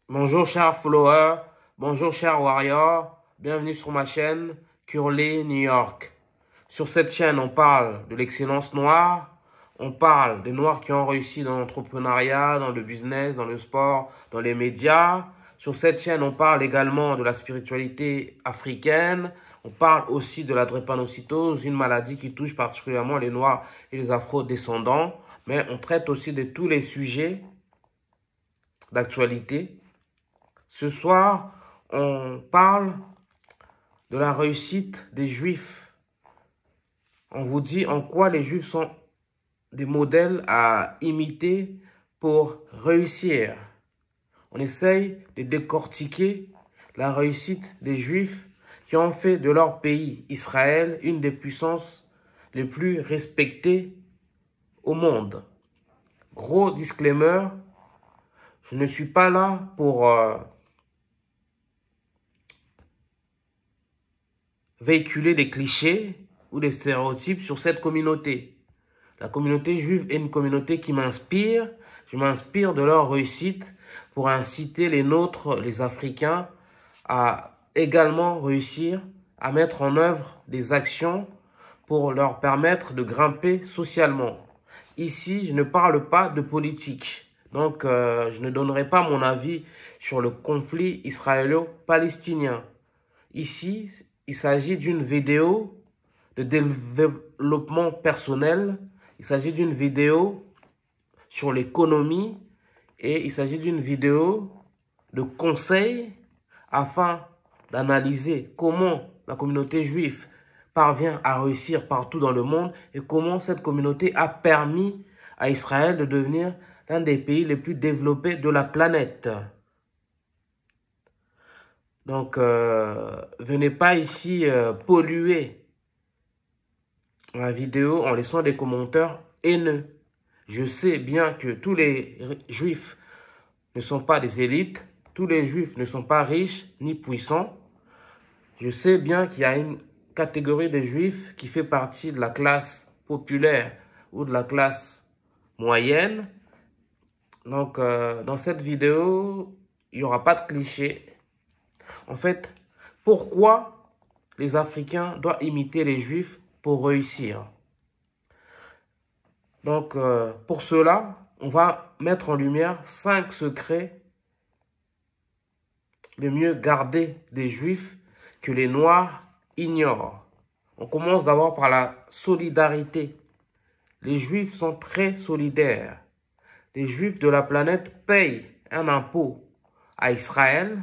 Bonjour chers followers, bonjour chers warriors, bienvenue sur ma chaîne Curly New York. Sur cette chaîne, on parle de l'excellence noire, on parle des noirs qui ont réussi dans l'entrepreneuriat, dans le business, dans le sport, dans les médias. Sur cette chaîne, on parle également de la spiritualité africaine, on parle aussi de la drépanocytose, une maladie qui touche particulièrement les noirs et les afro-descendants, mais on traite aussi de tous les sujets d'actualité. Ce soir, on parle de la réussite des Juifs. On vous dit en quoi les Juifs sont des modèles à imiter pour réussir. On essaye de décortiquer la réussite des Juifs qui ont fait de leur pays, Israël, une des puissances les plus respectées au monde. Gros disclaimer, je ne suis pas là pour véhiculer des clichés ou des stéréotypes sur cette communauté. La communauté juive est une communauté qui m'inspire. Je m'inspire de leur réussite pour inciter les nôtres, les Africains, à également réussir à mettre en œuvre des actions pour leur permettre de grimper socialement. Ici, je ne parle pas de politique. Donc, je ne donnerai pas mon avis sur le conflit israélo-palestinien. Ici, il s'agit d'une vidéo de développement personnel, il s'agit d'une vidéo sur l'économie et il s'agit d'une vidéo de conseils afin d'analyser comment la communauté juive parvient à réussir partout dans le monde et comment cette communauté a permis à Israël de devenir l'un des pays les plus développés de la planète. Donc, venez pas ici polluer la vidéo en laissant des commentaires haineux. Je sais bien que tous les juifs ne sont pas des élites, tous les juifs ne sont pas riches ni puissants. Je sais bien qu'il y a une catégorie de juifs qui fait partie de la classe populaire ou de la classe moyenne. Donc, dans cette vidéo, il n'y aura pas de clichés. En fait, pourquoi les Africains doivent imiter les Juifs pour réussir? Donc, pour cela, on va mettre en lumière 5 secrets les mieux gardés des Juifs que les Noirs ignorent. On commence d'abord par la solidarité. Les Juifs sont très solidaires. Les Juifs de la planète payent un impôt à Israël,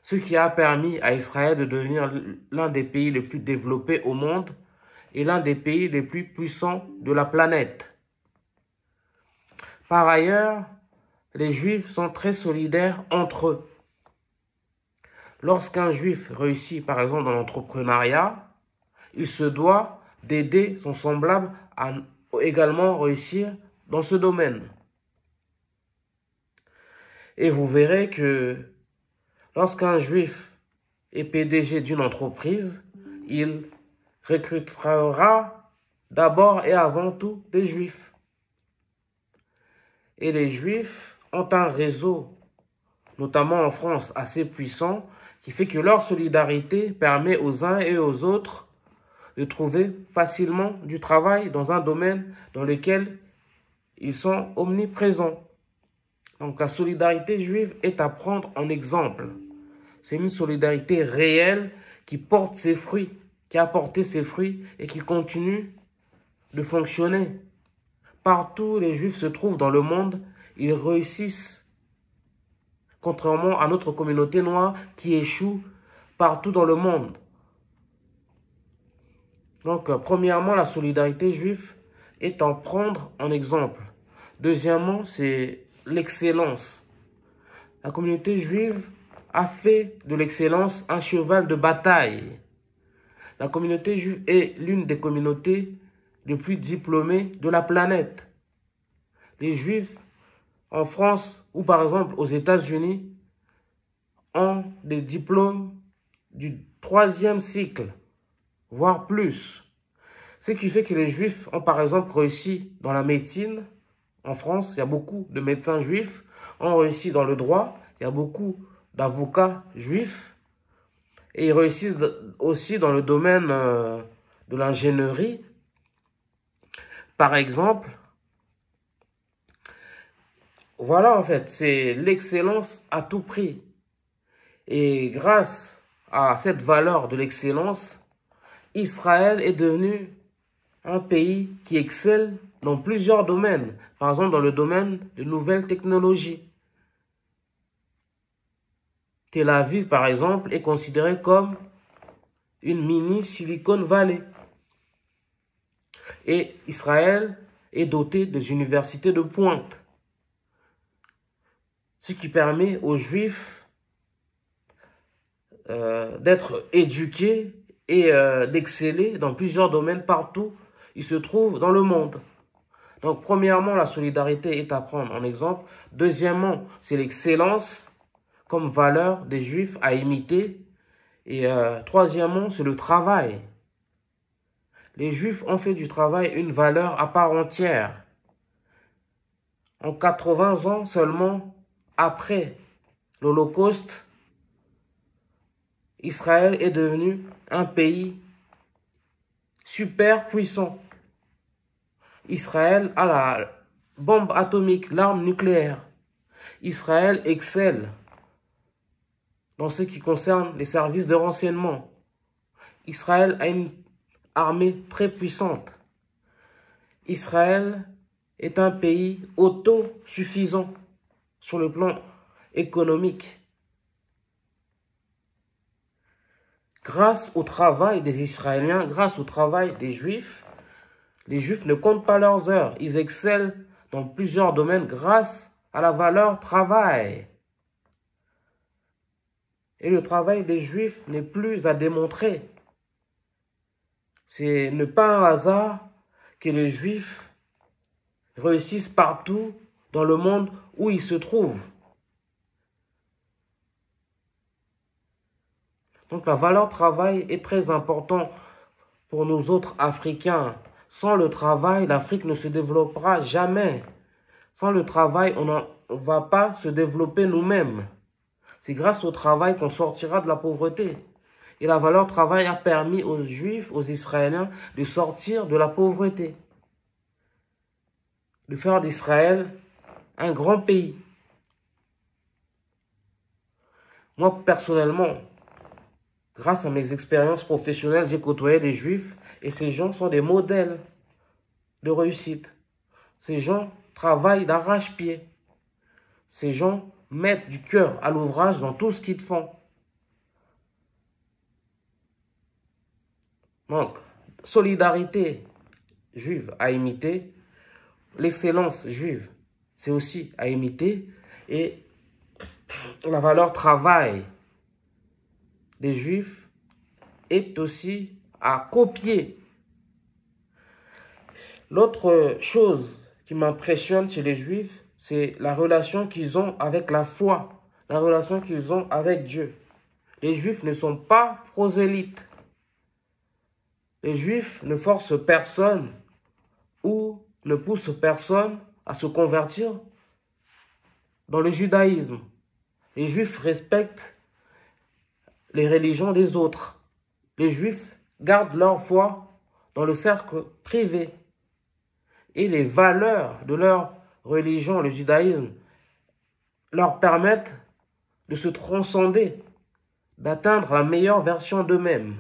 ce qui a permis à Israël de devenir l'un des pays les plus développés au monde et l'un des pays les plus puissants de la planète. Par ailleurs, les Juifs sont très solidaires entre eux. Lorsqu'un Juif réussit, par exemple, dans l'entrepreneuriat, il se doit d'aider son semblable à également réussir dans ce domaine. Et vous verrez que lorsqu'un Juif est PDG d'une entreprise, il recrutera d'abord et avant tout des Juifs. Et les Juifs ont un réseau, notamment en France, assez puissant, qui fait que leur solidarité permet aux uns et aux autres de trouver facilement du travail dans un domaine dans lequel ils sont omniprésents. Donc la solidarité juive est à prendre en exemple. C'est une solidarité réelle qui porte ses fruits, qui a porté ses fruits et qui continue de fonctionner. Partout où les Juifs se trouvent dans le monde, ils réussissent. Contrairement à notre communauté noire qui échoue partout dans le monde. Donc, premièrement, la solidarité juive est à prendre en exemple. Deuxièmement, c'est l'excellence. La communauté juive a fait de l'excellence un cheval de bataille. La communauté juive est l'une des communautés les plus diplômées de la planète. Les Juifs en France ou par exemple aux États-Unis ont des diplômes du 3e cycle, voire plus. Ce qui fait que les Juifs ont par exemple réussi dans la médecine. En France, il y a beaucoup de médecins juifs ont réussi dans le droit. Il y a beaucoup d'avocats juifs. Et ils réussissent aussi dans le domaine de l'ingénierie. Par exemple, voilà en fait, c'est l'excellence à tout prix. Et grâce à cette valeur de l'excellence, Israël est devenu un pays qui excelle dans plusieurs domaines. Par exemple, dans le domaine de nouvelles technologies. Tel Aviv, par exemple, est considéré comme une mini Silicon Valley. Et Israël est doté des universités de pointe. Ce qui permet aux Juifs d'être éduqués et d'exceller dans plusieurs domaines partout où ils se trouvent dans le monde. Donc, premièrement, la solidarité est à prendre en exemple. Deuxièmement, c'est l'excellence comme valeur des Juifs à imiter. Et troisièmement, c'est le travail. Les Juifs ont fait du travail une valeur à part entière. En 80 ans seulement après l'Holocauste, Israël est devenu un pays super puissant. Israël a la bombe atomique, l'arme nucléaire. Israël excelle dans ce qui concerne les services de renseignement. Israël a une armée très puissante. Israël est un pays autosuffisant sur le plan économique. Grâce au travail des Israéliens, grâce au travail des Juifs, les Juifs ne comptent pas leurs heures. Ils excellent dans plusieurs domaines grâce à la valeur travail. Et le travail des Juifs n'est plus à démontrer. Ce n'est pas un hasard que les Juifs réussissent partout dans le monde où ils se trouvent. Donc la valeur travail est très importante pour nous autres Africains. Sans le travail, l'Afrique ne se développera jamais. Sans le travail, on ne va pas se développer nous-mêmes. C'est grâce au travail qu'on sortira de la pauvreté. Et la valeur travail a permis aux Juifs, aux Israéliens, de sortir de la pauvreté. De faire d'Israël un grand pays. Moi, personnellement, grâce à mes expériences professionnelles, j'ai côtoyé des Juifs et ces gens sont des modèles de réussite. Ces gens travaillent d'arrache-pied. Ces gens mettent du cœur à l'ouvrage dans tout ce qu'ils font. Donc, solidarité juive à imiter. L'excellence juive, c'est aussi à imiter. Et la valeur travail des Juifs est aussi à copier. L'autre chose qui m'impressionne chez les Juifs, c'est la relation qu'ils ont avec la foi, la relation qu'ils ont avec Dieu. Les Juifs ne sont pas prosélytes. Les Juifs ne forcent personne ou ne poussent personne à se convertir dans le judaïsme. Les Juifs respectent les religions des autres. Les Juifs gardent leur foi dans le cercle privé. Et les valeurs de leur religion, le judaïsme, leur permettent de se transcender, d'atteindre la meilleure version d'eux-mêmes.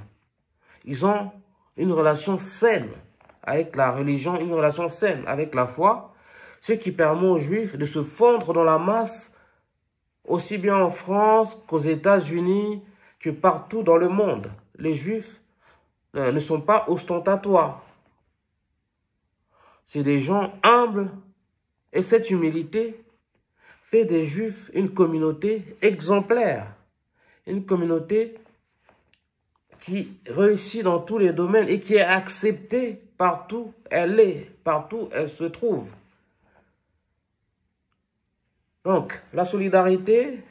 Ils ont une relation saine avec la religion, une relation saine avec la foi, ce qui permet aux Juifs de se fondre dans la masse, aussi bien en France qu'aux États-Unis, que partout dans le monde. Les Juifs ne sont pas ostentatoires. C'est des gens humbles. Et cette humilité fait des Juifs une communauté exemplaire. Une communauté qui réussit dans tous les domaines et qui est acceptée partout elle est, partout elle se trouve. Donc, la solidarité,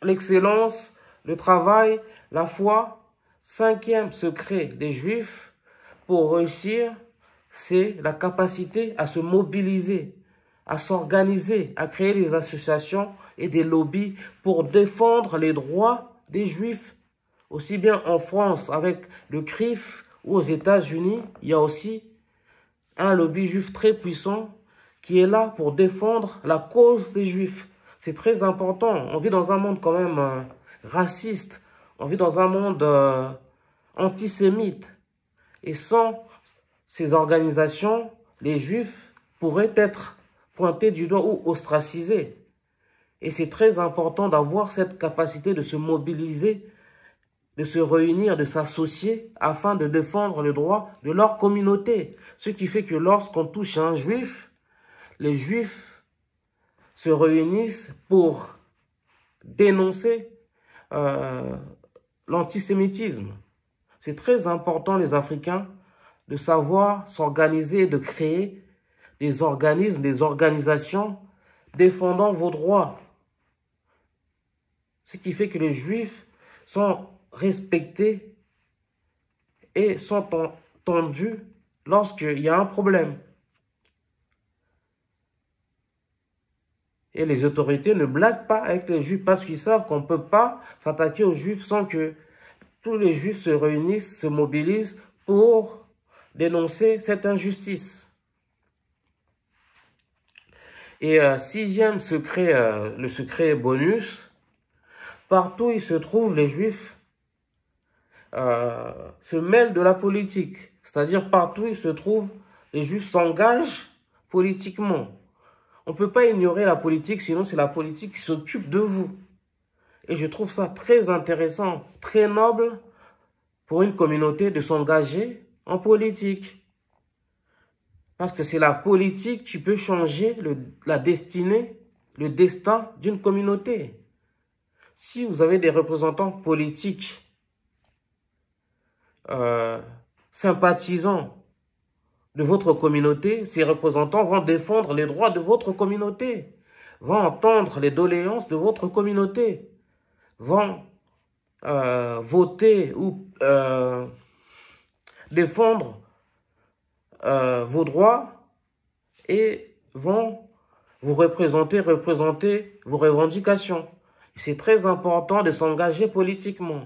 l'excellence, le travail, la foi, cinquième secret des Juifs pour réussir, c'est la capacité à se mobiliser, à s'organiser, à créer des associations et des lobbies pour défendre les droits des Juifs. Aussi bien en France avec le CRIF ou aux États-Unis, il y a aussi un lobby juif très puissant qui est là pour défendre la cause des Juifs. C'est très important. On vit dans un monde quand même raciste. On vit dans un monde antisémite. Et sans ces organisations, les Juifs pourraient être pointés du doigt ou ostracisés. Et c'est très important d'avoir cette capacité de se mobiliser, de se réunir, de s'associer afin de défendre le droit de leur communauté. Ce qui fait que lorsqu'on touche un Juif, les Juifs se réunissent pour dénoncer l'antisémitisme. C'est très important, les Africains, de savoir s'organiser et de créer des organismes, des organisations défendant vos droits. Ce qui fait que les Juifs sont respectés et sont entendus lorsqu'il y a un problème. Et les autorités ne blaguent pas avec les Juifs parce qu'ils savent qu'on ne peut pas s'attaquer aux Juifs sans que tous les Juifs se réunissent, se mobilisent pour dénoncer cette injustice. Et sixième secret, le secret bonus, partout où il se trouve, les Juifs se mêlent de la politique. C'est-à-dire partout où il se trouve, les Juifs s'engagent politiquement. On ne peut pas ignorer la politique, sinon c'est la politique qui s'occupe de vous. Et je trouve ça très intéressant, très noble pour une communauté de s'engager en politique. Parce que c'est la politique qui peut changer la destinée, le destin d'une communauté. Si vous avez des représentants politiques sympathisants de votre communauté, ces représentants vont défendre les droits de votre communauté, vont entendre les doléances de votre communauté, vont voter ou défendre vos droits et vont vous représenter vos revendications. C'est très important de s'engager politiquement.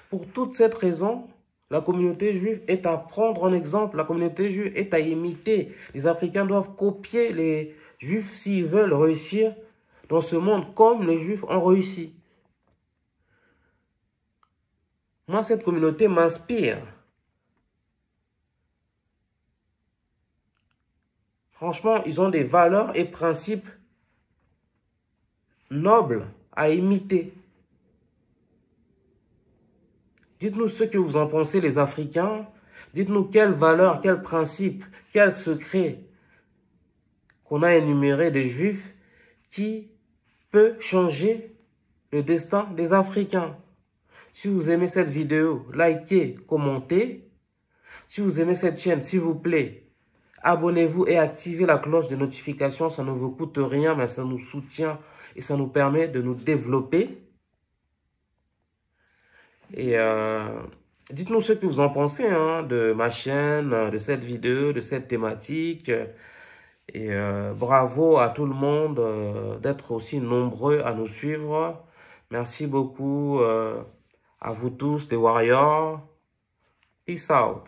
Pour toute cette raison, la communauté juive est à prendre en exemple, la communauté juive est à imiter. Les Africains doivent copier les Juifs s'ils veulent réussir dans ce monde comme les Juifs ont réussi. Moi, cette communauté m'inspire. Franchement, ils ont des valeurs et principes nobles à imiter. Dites-nous ce que vous en pensez, les Africains. Dites-nous quelles valeurs, quels principes, quels secrets qu'on a énumérés des Juifs qui peut changer le destin des Africains. Si vous aimez cette vidéo, likez, commentez. Si vous aimez cette chaîne, s'il vous plaît, abonnez-vous et activez la cloche de notification. Ça ne vous coûte rien, mais ça nous soutient et ça nous permet de nous développer. Et dites-nous ce que vous en pensez de ma chaîne, de cette vidéo, de cette thématique. Et bravo à tout le monde d'être aussi nombreux à nous suivre. Merci beaucoup à vous tous, les Warriors. Peace out.